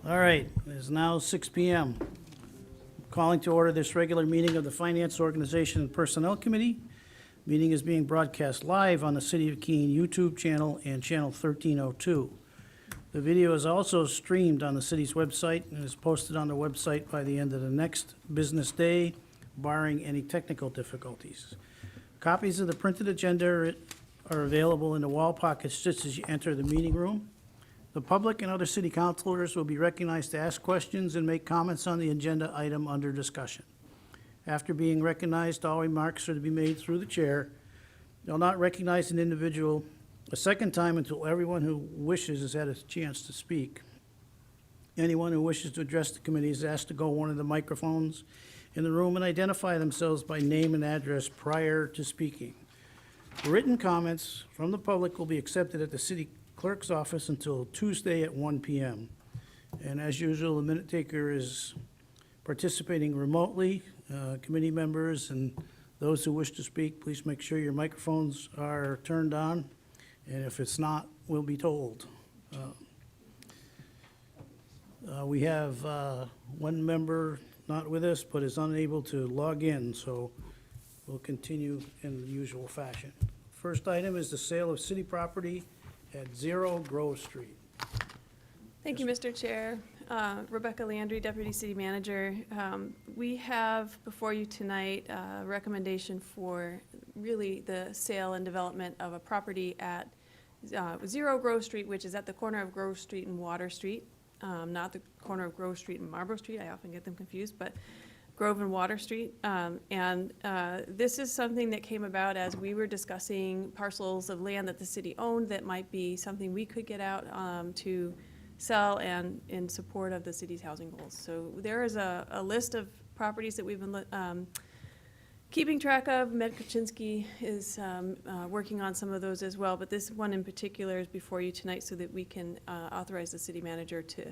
All right, it is now 6 PM. Calling to order this regular meeting of the Finance Organization and Personnel Committee. Meeting is being broadcast live on the City of Keene YouTube channel and channel 1302. The video is also streamed on the city's website and is posted on the website by the end of the next business day, barring any technical difficulties. Copies of the printed agenda are available in the wall pockets just as you enter the meeting room. The public and other city councilors will be recognized to ask questions and make comments on the agenda item under discussion. After being recognized, all remarks are to be made through the chair. They'll not recognize an individual a second time until everyone who wishes has had a chance to speak. Anyone who wishes to address the committee is asked to go to one of the microphones in the room and identify themselves by name and address prior to speaking. Written comments from the public will be accepted at the city clerk's office until Tuesday at 1 p.m. And as usual, the minute taker is participating remotely. Committee members and those who wish to speak, please make sure your microphones are turned on. And if it's not, we'll be told. We have one member not with us, but is unable to log in, so we'll continue in the usual fashion. First item is the sale of city property at 0 Grove Street. Thank you, Mr. Chair. Rebecca Landry, Deputy City Manager. We have before you tonight a recommendation for really the sale and development of a property at 0 Grove Street, which is at the corner of Grove Street and Water Street, not the corner of Grove Street and Marlborough Street. I often get them confused, but Grove and Water Street. This is something that came about as we were discussing parcels of land that the city owned that might be something we could get out to sell and in support of the city's housing goals. So there is a list of properties that we've been keeping track of. Med Kuczynski is working on some of those as well, but this one in particular is before you tonight so that we can authorize the city manager to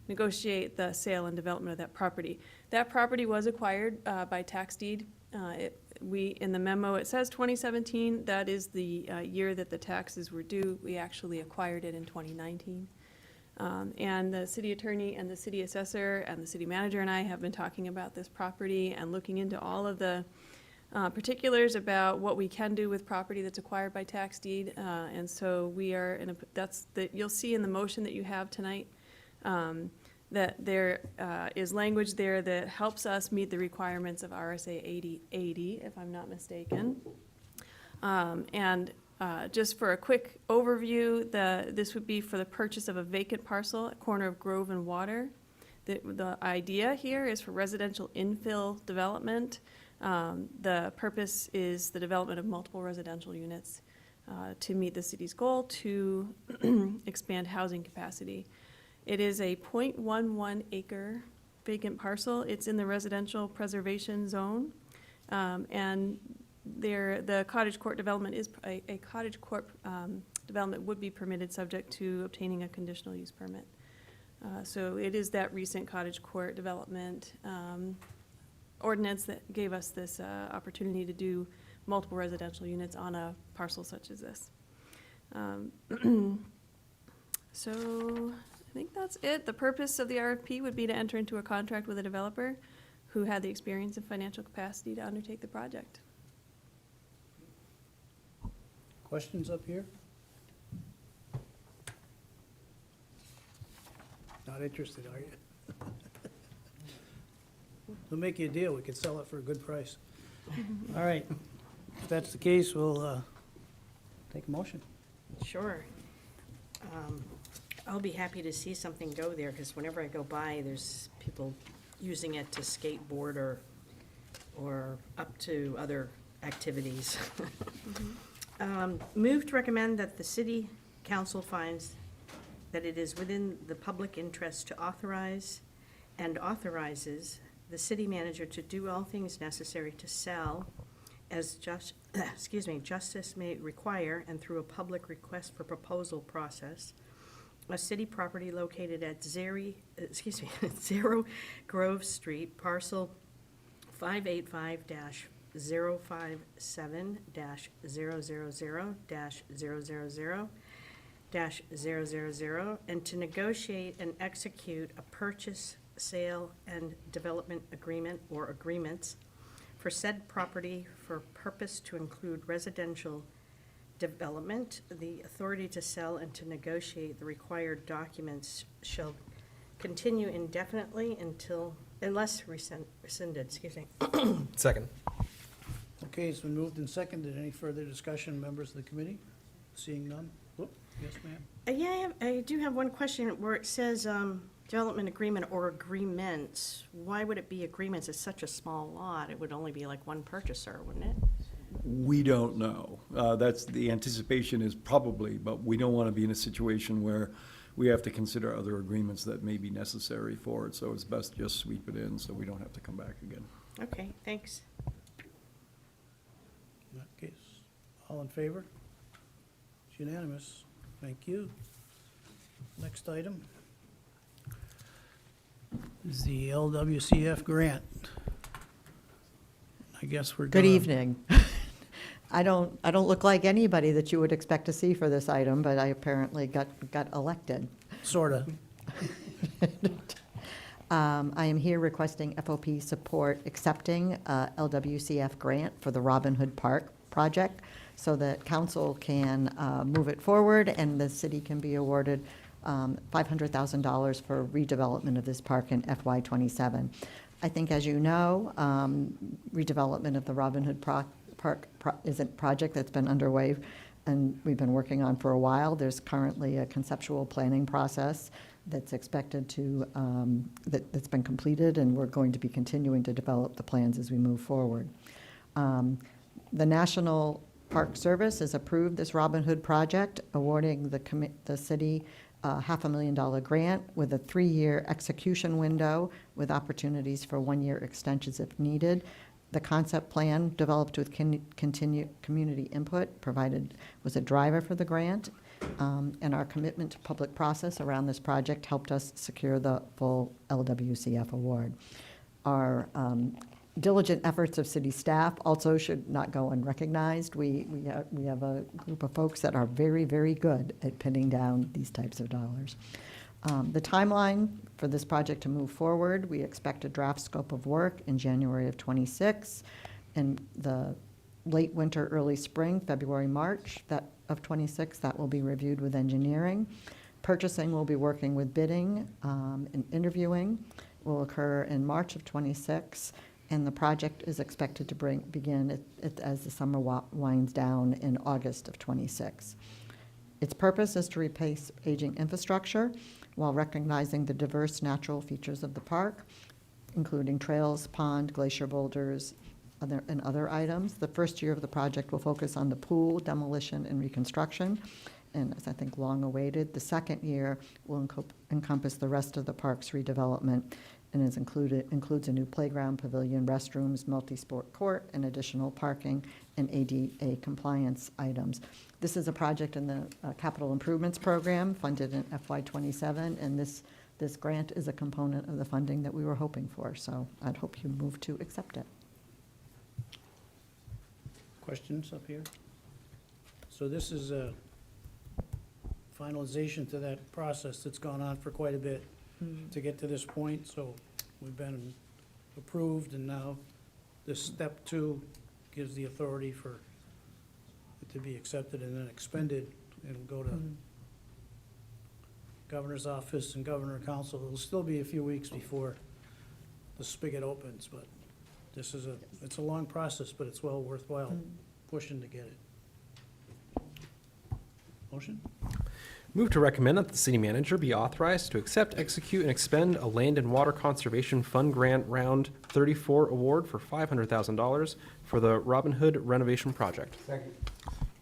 negotiate the sale and development of that property. That property was acquired by tax deed. In the memo, it says 2017. That is the year that the taxes were due. We actually acquired it in 2019. And the city attorney and the city assessor and the city manager and I have been talking about this property and looking into all of the particulars about what we can do with property that's acquired by tax deed. And so we are in you'll see in the motion that you have tonight that there is language there that helps us meet the requirements of RSA 8080, if I'm not mistaken. Just for a quick overview, this would be for the purchase of a vacant parcel at corner of Grove and Water. The idea here is for residential infill development. The purpose is the development of multiple residential units to meet the city's goal to expand housing capacity. It is a 0.11 acre vacant parcel. It's in the residential preservation zone. The cottage court development is a cottage court development would be permitted subject to obtaining a conditional use permit. So it is that recent cottage court development ordinance that gave us this opportunity to do multiple residential units on a parcel such as this. So I think that's it. The purpose of the RFP would be to enter into a contract with a developer who had the experience and financial capacity to undertake the project. Questions up here? Not interested, are you? We'll make you a deal. We could sell it for a good price. All right. If that's the case, we'll take a motion. Sure. I'll be happy to see something go there, because whenever I go by, there's people using it to skateboard or up to other activities. Move to recommend that the city council finds that it is within the public interest to authorize and authorizes the city manager to do all things necessary to sell as justice may require and through a public request for proposal process, a city property located at 0 Grove Street, parcel 585-057-000-000 and to negotiate and execute a purchase, sale, and development agreement or agreements for said property for purpose to include residential development. The authority to sell and to negotiate the required documents shall continue indefinitely unless rescinded, excuse me. Second. Okay, it's been moved and seconded. Any further discussion, members of the committee? Seeing none? Whoop, yes, ma'am. Yeah, I do have one question where it says development agreement or agreements. Why would it be agreements? It's such a small lot. It would only be like one purchaser, wouldn't it? We don't know. That's, the anticipation is probably, but we don't want to be in a situation where we have to consider other agreements that may be necessary for it, so it's best just sweep it in so we don't have to come back again. Okay, thanks. In that case, all in favor? It's unanimous. Thank you. Next item is the LWCF grant. I guess we're Good gonna. evening. I don't look like anybody that you would expect to see for this item, but I apparently got elected. Sorta. I am here requesting FOP support accepting a LWCF grant for the Robin Hood Park project so that council can move it forward and the city can be awarded $500,000 for redevelopment of this park in FY '27. I think, as you know, redevelopment of the Robin Hood Park is a project that's been underway and we've been working on for a while. There's currently a conceptual planning process that's expected to, that's been completed, and we're going to be continuing to develop the plans as we move forward. The National Park Service has approved this Robin Hood project, awarding the city $500,000 grant with a 3-year execution window with opportunities for 1-year extensions if needed. The concept plan, developed with community input, was a driver for the grant, and our commitment to public process around this project helped us secure the full LWCF award. Our diligent efforts of city staff also should not go unrecognized. We have a group of folks that are very, very good at pinning down these types of dollars. The timeline for this project to move forward, we expect a draft scope of work in January of '26. In the late winter, early spring, February, March of '26, that will be reviewed with engineering. Purchasing will be working with bidding, and interviewing will occur in March of '26. And the project is expected to begin as the summer winds down in August of '26. Its purpose is to replace aging infrastructure while recognizing the diverse natural features of the park, including trails, pond, glacier boulders, and other items. The first year of the project will focus on the pool demolition and reconstruction, and as I think long awaited. The second year will encompass the rest of the park's redevelopment, and includes a new playground, pavilion, restrooms, multi-sport court, and additional parking and ADA compliance items. This is a project in the Capital Improvements Program funded in FY '27, and this grant is a component of the funding that we were hoping for, so I'd hope you move to accept it. Questions up here? So this is a finalization to that process that's gone on for quite a bit to get to this point, so we've been approved, and now this step 2 gives the authority for it to be accepted and then expended and go to governor's office and governor council. It'll still be a few weeks before the spigot opens, but this is it's a long process, but it's well worthwhile pushing to get it. Motion? Move to recommend that the city manager be authorized to accept, execute, and expend a Land and Water Conservation Fund Grant Round 34 award for $500,000 for the Robin Hood renovation project. Second.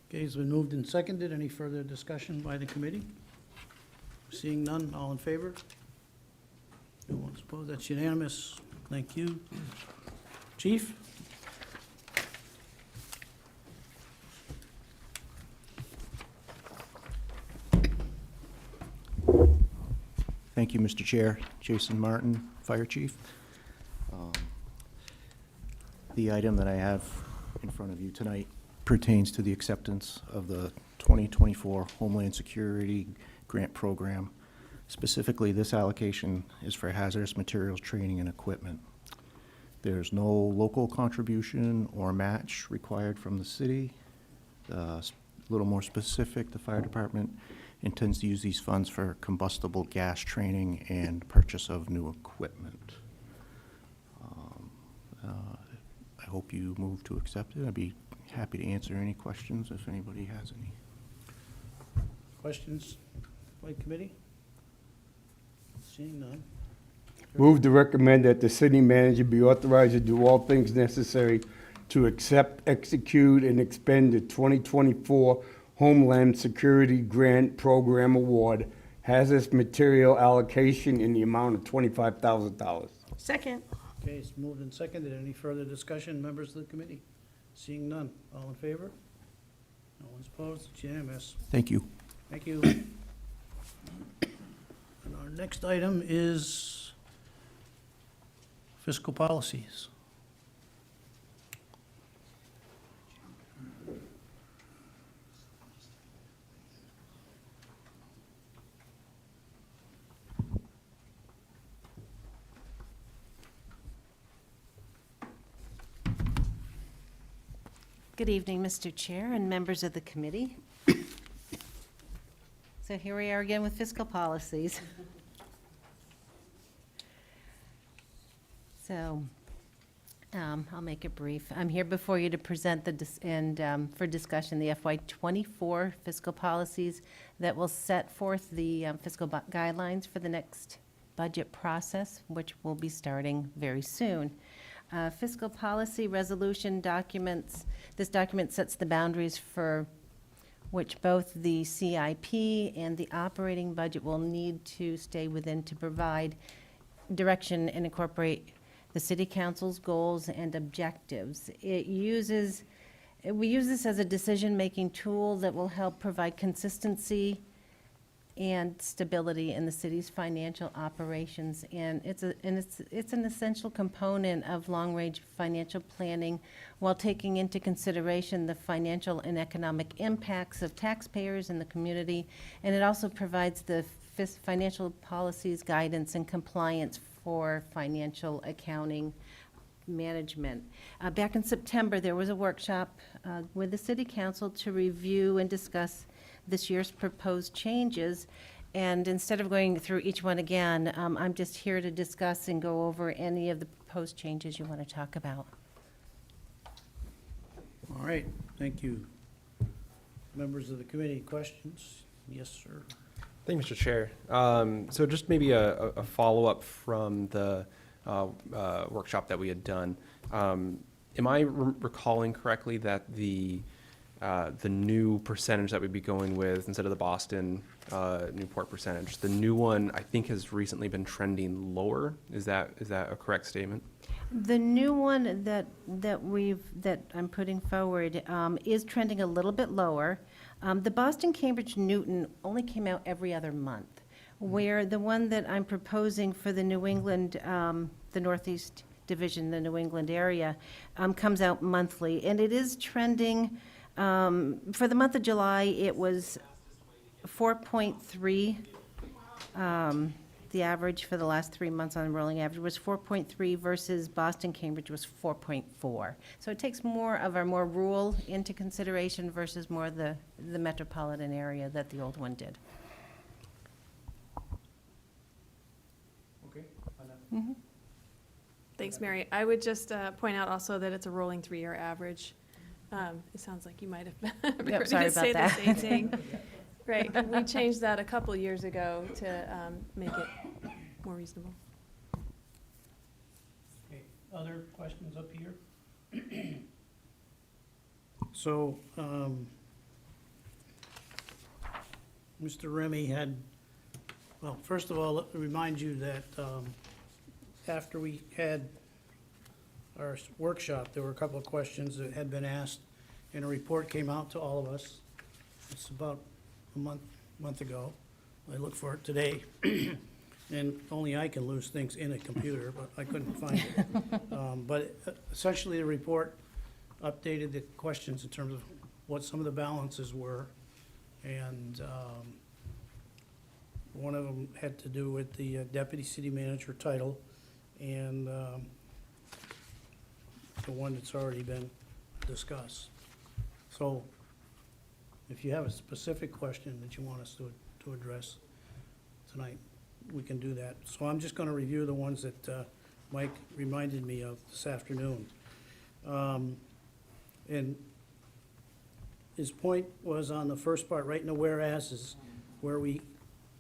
Okay, it's been moved and seconded. Any further discussion by the committee? Seeing none, all in favor? No one opposed. That's unanimous. Thank you. Chief? Thank you, Mr. Chair. Jason Martin, Fire Chief. The item that I have in front of you tonight pertains to the acceptance of the 2024 Homeland Security Grant Program. Specifically, this allocation is for hazardous materials training and equipment. There's no local contribution or match required from the city. A little more specific, the fire department intends to use these funds for combustible gas training and purchase of new equipment. I hope you move to accept it. I'd be happy to answer any questions if anybody has any. Questions by committee? Seeing none. Move to recommend that the city manager be authorized to do all things necessary to accept, execute, and expend the 2024 Homeland Security Grant Program Award, hazardous material allocation in the amount of $25,000. Second. Okay, it's moved and seconded. Any further discussion, members of the committee? Seeing none. All in favor? No one's opposed. It's unanimous. Thank you. Thank you. And our next item is fiscal policies. Good evening, Mr. Chair and members of the committee. So here we are again with fiscal policies. So I'll make it brief. I'm here before you to present for discussion the FY24 fiscal policies that will set forth the fiscal guidelines for the next budget process, which will be starting very soon. Fiscal policy resolution documents, this document sets the boundaries for which both the CIP and the operating budget will need to stay within to provide direction and incorporate the city council's goals and objectives. We use this as a decision-making tool that will help provide consistency and stability in the city's financial operations. And it's an essential component of long-range financial planning while taking into consideration the financial and economic impacts of taxpayers in the community. And it also provides the financial policies, guidance, and compliance for financial accounting management. Back in September, there was a workshop with the City Council to review and discuss this year's proposed changes. And instead of going through each one again, I'm just here to discuss and go over any of the proposed changes you want to talk about. All right, thank you. Members of the committee, questions? Yes, sir. Thank you, Mr. Chair. So just maybe a follow-up from the workshop that we had done. Am I recalling correctly that the new percentage that we'd be going with instead of the Boston Newport percentage, the new one I think has recently been trending lower? Is that a correct statement? The new one that I'm putting forward is trending a little bit lower. The Boston, Cambridge, Newton only came out every other month, where the one that I'm proposing for the New England, the Northeast Division, the New England area, comes out monthly, and it is trending. For the month of July, it was 4.3. The average for the last 3 months on a rolling average was 4.3 versus Boston, Cambridge was 4.4. So it takes more of our more rural into consideration versus more the metropolitan area that the old one did. Okay. Thanks, Mary. I would just point out also that it's a rolling 3-year average. It sounds like you might have been ready sorry to about say the that. same thing. Right, we changed that a couple years ago to make it more reasonable. Okay, other questions up here? So, Mr. Remy had, well, first of all, let me remind you that after we had our workshop, there were a couple of questions that had been asked, and a report came out to all of us. It's about a month ago. I looked for it today, and only I can lose things in a computer, but I couldn't find it. But essentially, the report updated the questions in terms of what some of the balances were. And one of them had to do with the deputy city manager title, and the one that's already been discussed. So if you have a specific question that you want us to address tonight, we can do that. So I'm just gonna review the ones that Mike reminded me of this afternoon. And his point was on the first part, right in the whereases, where we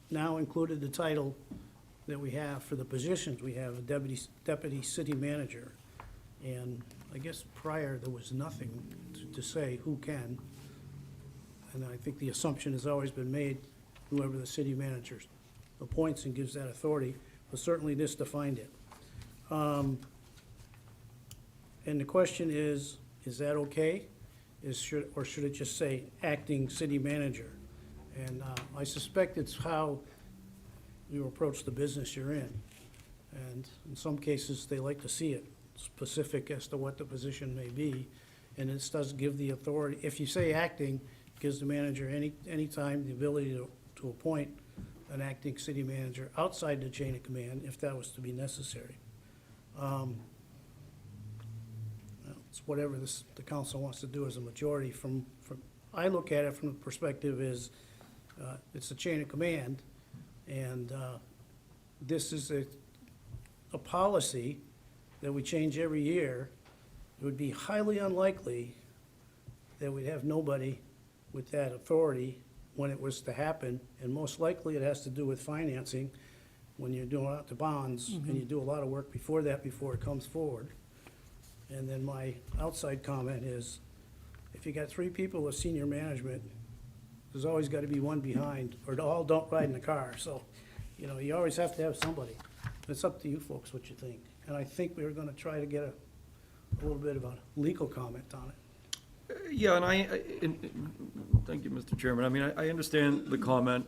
now included the title that we have for the positions. We have a deputy city manager. And I guess prior, there was nothing to say who can. And I think the assumption has always been made, whoever the city manager appoints and gives that authority, but certainly this defined it. And the question is that okay? Or should it just say acting city manager? And I suspect it's how you approach the business you're in. And in some cases, they like to see it specific as to what the position may be. And this does give the authority, if you say acting, it gives the manager any time the ability to appoint an acting city manager outside the chain of command if that was to be necessary. Well, it's whatever the council wants to do as a majority. I look at it from the perspective is, it's a chain of command, and this is a policy that we change every year. It would be highly unlikely that we'd have nobody with that authority when it was to happen, and most likely it has to do with financing, when you're doing out the bonds, and you do a lot of work before that, before it comes forward. And then my outside comment is, if you got 3 people with senior management, there's always gotta be one behind, or they all don't ride in the car, so, you always have to have somebody. It's up to you folks what you think. And I think we were gonna try to get a little bit of a legal comment on it. Yeah, and thank you, Mr. Chairman. I mean, I understand the comment.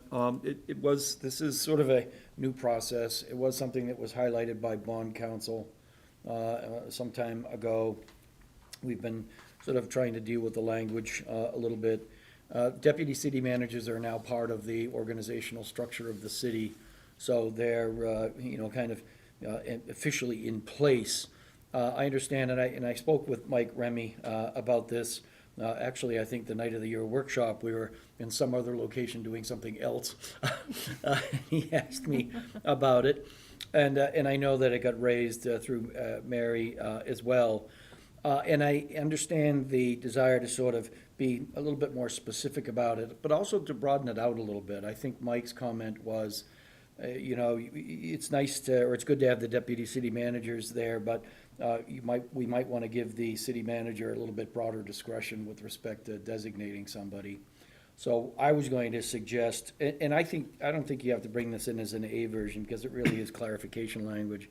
This is sort of a new process. It was something that was highlighted by bond counsel some time ago. We've been sort of trying to deal with the language a little bit. Deputy city managers are now part of the organizational structure of the city, so they're, kind of officially in place. I understand, and I spoke with Mike Remy about this. Actually, I think the night of the year workshop, we were in some other location doing something else. He asked me about it, and I know that it got raised through Mary as well. And I understand the desire to sort of be a little bit more specific about it, but also to broaden it out a little bit. I think Mike's comment was, it's nice to, or it's good to have the deputy city managers there, but we might want to give the city manager a little bit broader discretion with respect to designating somebody. So I was going to suggest, and I don't think you have to bring this in as an A version because it really is clarification language.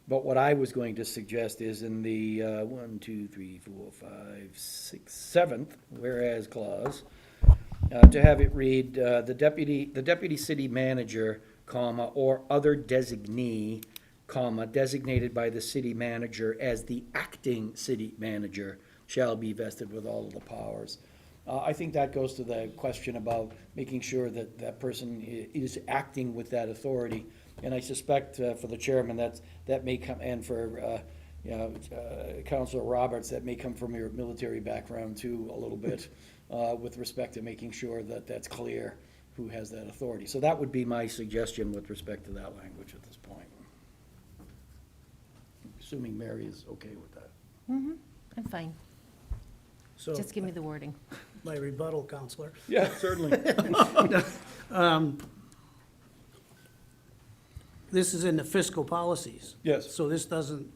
But what I was going to suggest is in the 7th whereas clause, to have it read, the deputy city manager, comma, or other designee, comma, designated by the city manager as the acting city manager shall be vested with all of the powers. I think that goes to the question about making sure that that person is acting with that authority. And I suspect for the chairman, that may come, and for Councilor Roberts, that may come from your military background too, a little bit, with respect to making sure that that's clear who has that authority. So that would be my suggestion with respect to that language at this point. Assuming Mary is okay with that. I'm fine. So Just give me the wording. my rebuttal, Counselor. Yeah, certainly. This is in the fiscal policies. Yes. So this doesn't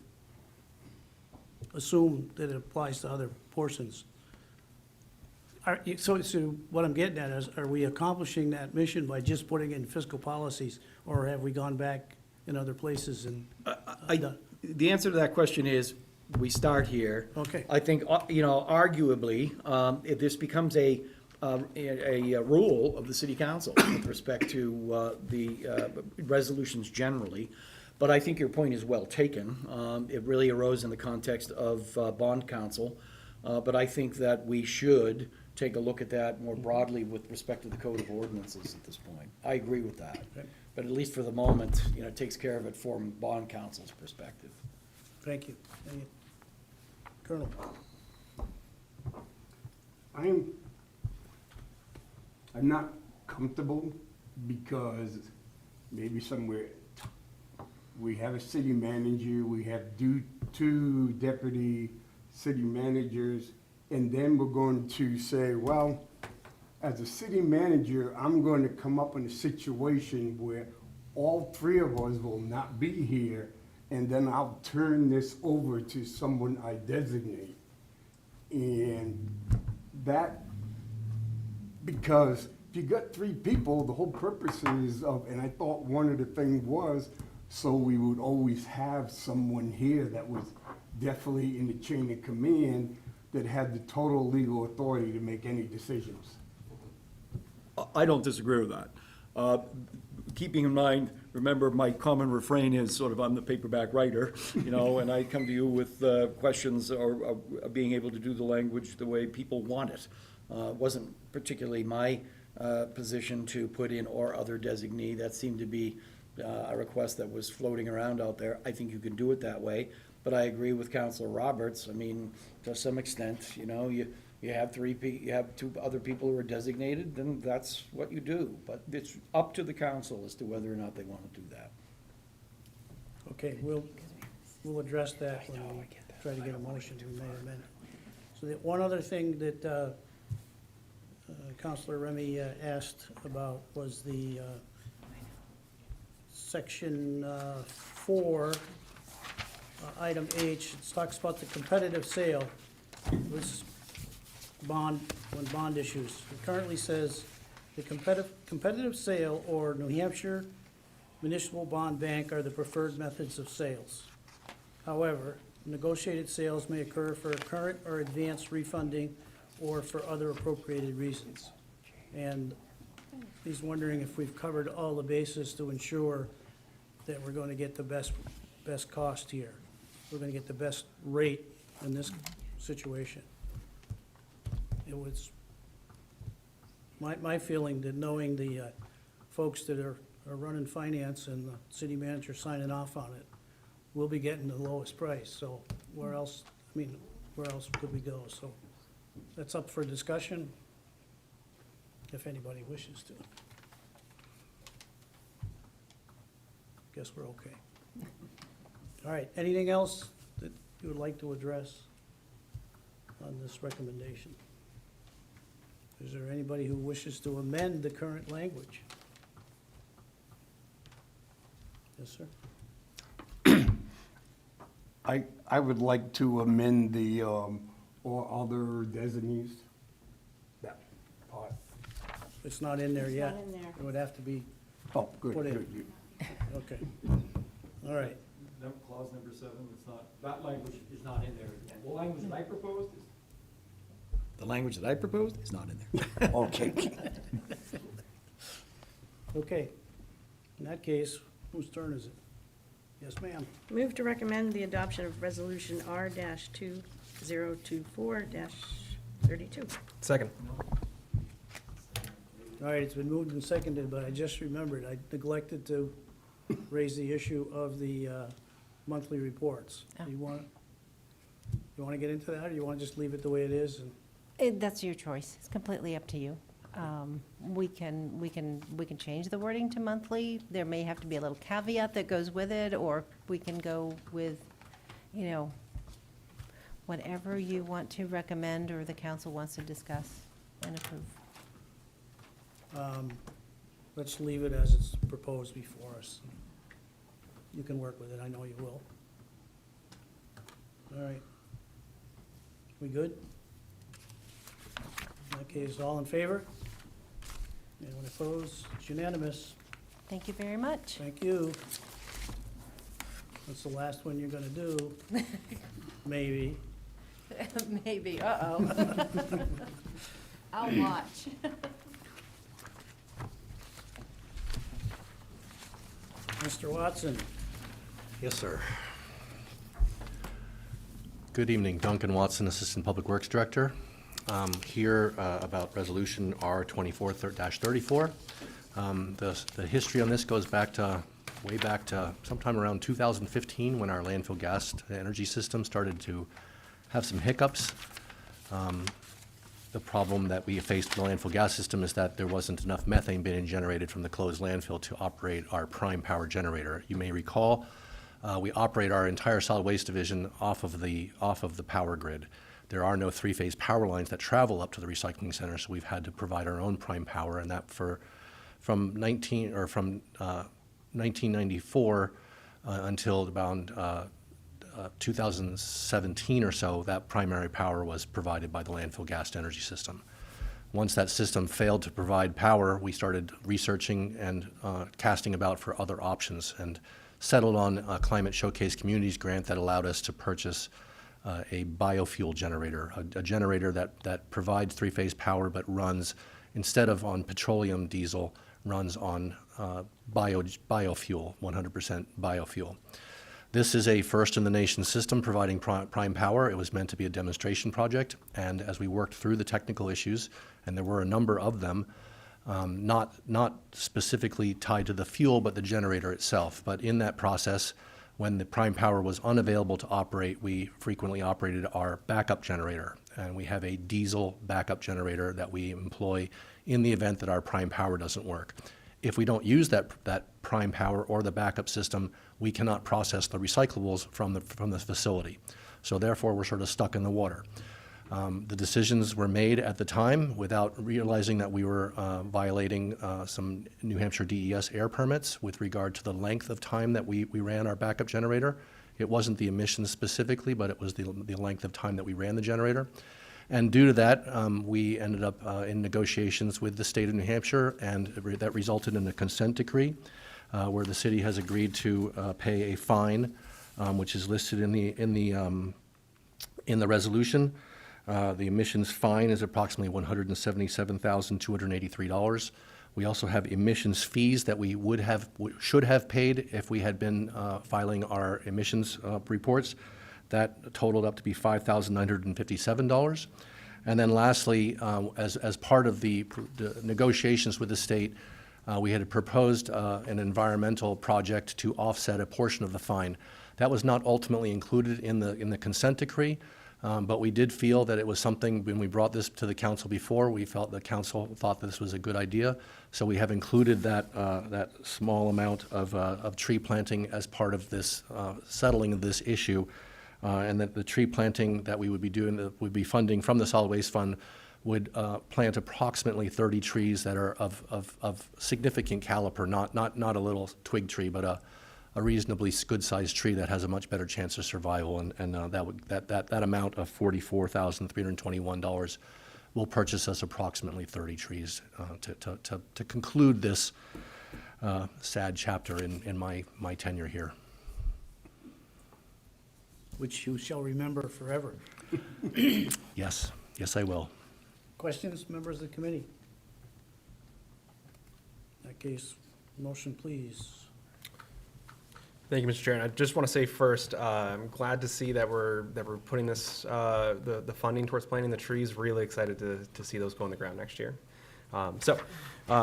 assume that it applies to other portions. So what I'm getting at is, are we accomplishing that mission by just putting in fiscal policies, or have we gone back in other places and done? The answer to that question is, we start here. Okay. I think, arguably, if this becomes a rule of the city council with respect to the resolutions generally. But I think your point is well taken. It really arose in the context of bond council, But I think that we should take a look at that more broadly with respect to the code of ordinances at this point. I agree with that. But at least for the moment, it takes care of it from bond counsel's perspective. Thank you. Colonel? I'm not comfortable because maybe somewhere, we have a city manager, we have two deputy city managers, and then we're going to say, well, as a city manager, I'm going to come up in a situation where all three of us will not be here, and then I'll turn this over to someone I designate. And that, because if you got three people, the whole purpose is of, and I thought one of the things was, so we would always have someone here that was definitely in the chain of command that had the total legal authority to make any decisions. I don't disagree with that. Keeping in mind, remember, my common refrain is sort of, I'm the paperback writer, and I come to you with questions or being able to do the language the way people want it. It wasn't particularly my position to put in "or other designee." That seemed to be a request that was floating around out there. I think you can do it that way, but I agree with Councilor Roberts. I mean, to some extent, you have you have two other people who are designated, then that's what you do. But it's up to the council as to whether or not they want to do that. Okay, we'll address that when we try to get a motion to remain a minute. So the one other thing that Councilor Remy asked about was the section 4, item H. It talks about the competitive sale. This bond, when bond issues. It currently says the competitive sale or New Hampshire Municipal Bond Bank are the preferred methods of sales. However, negotiated sales may occur for current or advanced refunding or for other appropriated reasons. And he's wondering if we've covered all the bases to ensure that we're going to get the best cost here. We're going to get the best rate in this situation. It was my feeling that knowing the folks that are running finance and the city manager signing off on it, we'll be getting the lowest price. So where else could we go? So that's up for discussion, if anybody wishes to. Guess we're okay. All right, anything else that you would like to address on this recommendation? Is there anybody who wishes to amend the current language? Yes, sir. I would like to amend the, or other designees, that part. It's not in there yet. in there. It would have to be, Oh, good, Put in. good. okay. All right. Clause number 7, it's not, that language is not in there. The language that I proposed is. The language that I proposed is not in there. Okay. Okay. In that case, whose turn is it? Yes, ma'am. Move to recommend the adoption of Resolution R-2024-32. Second. All right, it's been moved and seconded, but I just remembered, I neglected to raise the issue of the monthly reports. Oh. You want to get into that, or you want to just leave it the way it is? And That's your choice. It's completely up to you. We can change the wording to monthly. There may have to be a little caveat that goes with it, or we can go with, whatever you want to recommend or the council wants to discuss and approve. Let's leave it as it's proposed before us. You can work with it, I know you will. All right. We good? In that case, all in favor? Anyone opposed? It's unanimous. Thank you very much. Thank you. That's the last one you're gonna do, maybe. Maybe, uh-oh. I'll watch. Mr. Watson, Yes, sir. Good evening, Duncan Watson, Assistant Public Works Director. Here about Resolution R24-34. The history on this goes back to, way back to sometime around 2015, when our landfill gas energy system started to have some hiccups. The problem that we faced with the landfill gas system is that there wasn't enough methane being generated from the closed landfill to operate our prime power generator. You may recall, we operate our entire solid waste division off of the power grid. There are no three-phase power lines that travel up to the recycling center, so we've had to provide our own prime power, and that from 1994 until about 2017 or so, that primary power was provided by the landfill gas energy system. Once that system failed to provide power, we started researching and casting about for other options, and settled on a Climate Showcase Communities grant that allowed us to purchase a biofuel generator, a generator that provides three-phase power but runs, instead of on petroleum diesel, runs on biofuel, 100% biofuel. This is a first-in-the-nation system providing prime power. It was meant to be a demonstration project, and as we worked through the technical issues, and there were a number of them, not specifically tied to the fuel, but the generator itself. But in that process, when the prime power was unavailable to operate, we frequently operated our backup generator. And we have a diesel backup generator that we employ in the event that our prime power doesn't work. If we don't use that prime power or the backup system, we cannot process the recyclables from the facility. So therefore, we're sort of stuck in the water. The decisions were made at the time without realizing that we were violating some New Hampshire DES air permits with regard to the length of time that we ran our backup generator. It wasn't the emissions specifically, but it was the length of time that we ran the generator. And due to that, we ended up in negotiations with the state of New Hampshire, and that resulted in a consent decree where the city has agreed to pay a fine, which is listed in the resolution. The emissions fine is approximately $177,283. We also have emissions fees that we should have paid if we had been filing our emissions reports. That totaled up to be $5,957. And then lastly, as part of the negotiations with the state, we had proposed an environmental project to offset a portion of the fine. That was not ultimately included in the consent decree. But we did feel that it was something, when we brought this to the council before, we felt the council thought this was a good idea. So we have included that small amount of tree planting as part of this settling of this issue. And that the tree planting that we would be doing, that would be funding from the solid waste fund, would plant approximately 30 trees that are of significant caliper, not a little twig tree, but a reasonably good-sized tree that has a much better chance of survival, and that amount of $44,321 will purchase us approximately 30 trees to conclude this sad chapter in my tenure here. Which you shall remember forever. Yes, I will. Questions, members of the committee? In that case, motion, please. Thank you, Mr. Chair. And I just want to say first, I'm glad to see that we're putting this the funding towards planting the trees. Really excited to see those go in the ground next year.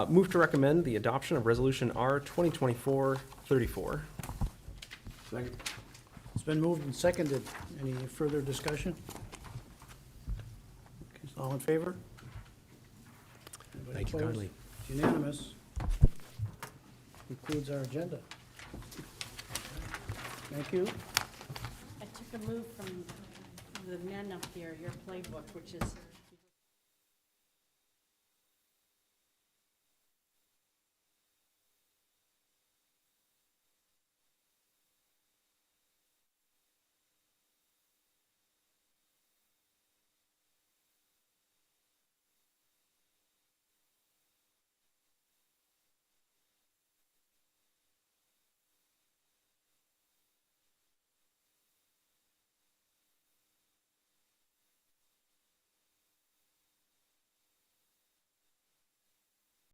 Move to recommend the adoption of Resolution R 2024-34. Second. It's been moved and seconded. Any further discussion? Okay, all in favor? Anybody Thank you opposed? kindly. It's unanimous. Concludes our agenda. Thank you. I took a move from the men up here, your playbook, which is